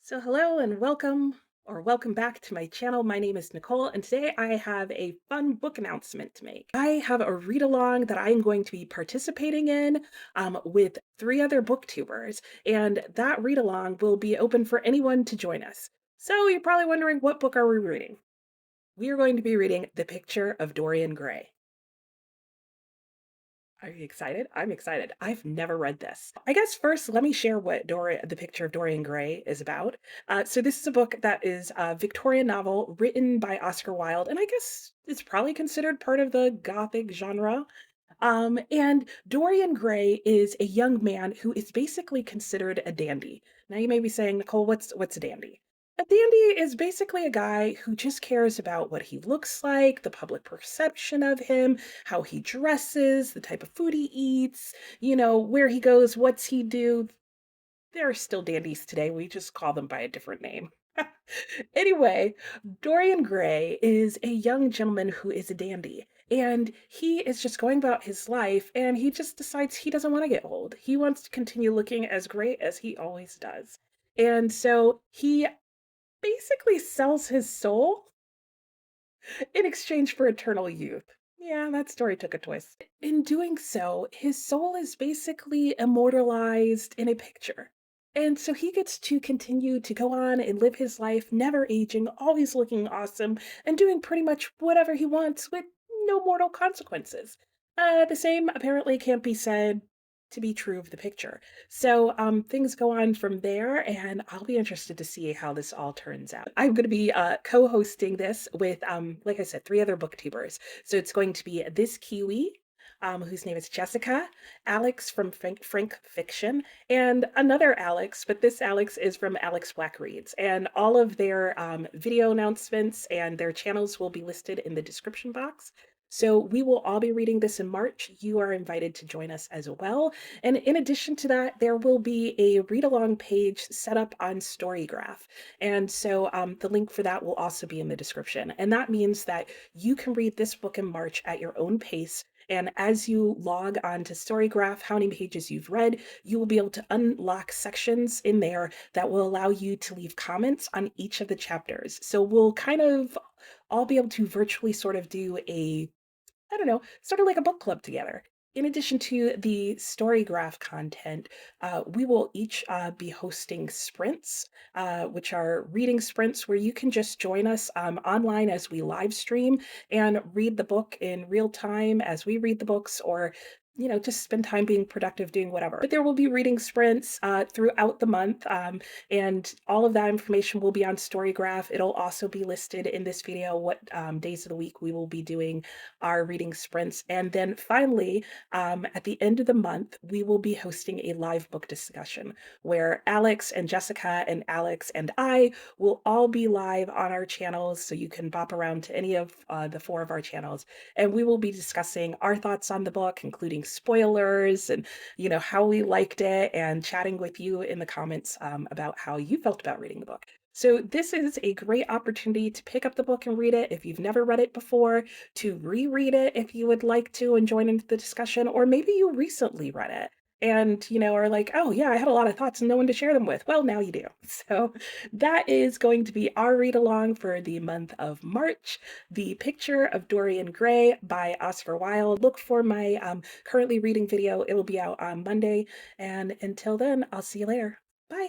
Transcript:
So hello and welcome back to my channel. My name is Nicole and today I have a fun book announcement to make. I have a read along that I'm going to be participating in with three other booktubers, and that read along will be open for anyone to join us. So you're probably wondering, what book are we reading? We are going to be reading The Picture of Dorian Gray. Are you excited? I'm excited. I've never read this. I guess first, let me share what The Picture of Dorian Gray is about. So this is a book that is a Victorian novel written by Oscar Wilde, and I guess it's probably considered part of the Gothic genre. And Dorian Gray is a young man who is basically considered a dandy. Now you may be saying, Nicole, what's a dandy? A dandy is basically a guy who just cares about what he looks like, the public perception of him, how he dresses, the type of food he eats, where he goes, what's he do. There are still dandies today. We just call them by a different name. Anyway, Dorian Gray is a young gentleman who is a dandy, and he is just going about his life, and he just decides he doesn't want to get old. He wants to continue looking as great as he always does. And so he basically sells his soul in exchange for eternal youth. Yeah, that story took a twist. In doing so, his soul is basically immortalized in a picture. And so he gets to continue to go on and live his life, never aging, always looking awesome, and doing pretty much whatever he wants with no mortal consequences. The same apparently can't be said to be true of the picture. So things go on from there, and I'll be interested to see how this all turns out. I'm going to be co-hosting this with, like I said, three other booktubers. So it's going to be this Kiwi, whose name is Jessica, Alex from Frank Fiction, and another Alex, but this Alex is from Alex Black Reads. And all of their video announcements and their channels will be listed in the description box. So we will all be reading this in March. You are invited to join us as well. And in addition to that, there will be a read-along page set up on Storygraph. And so the link for that will also be in the description. And that means that you can read this book in March at your own pace. And as you log on to Storygraph, how many pages you've read, you will be able to unlock sections in there that will allow you to leave comments on each of the chapters. So we'll kind of all be able to virtually sort of do I don't know, sort of like a book club together. In addition to the Storygraph content, we will each be hosting sprints, which are reading sprints where you can just join us online as we live stream and read the book in real time as we read the books, or just spend time being productive doing whatever. But there will be reading sprints throughout the month, and all of that information will be on Storygraph. It'll also be listed in this video what days of the week we will be doing our reading sprints. And then finally, at the end of the month, we will be hosting a live book discussion where Alex and Jessica and Alex and I will all be live on our channels. So you can bop around to any of the four of our channels, and we will be discussing our thoughts on the book, including spoilers and, how we liked it, and chatting with you in the comments about how you felt about reading the book. So this is a great opportunity to pick up the book and read it if you've never read it before, to reread it if you would like to and join into the discussion, or maybe you recently read it and are like, oh yeah, I had a lot of thoughts and no one to share them with. Well, now you do. So that is going to be our read along for the month of March, The Picture of Dorian Gray by Oscar Wilde. Look for my currently reading video. It will be out on Monday, and until then, I'll see you later. Bye.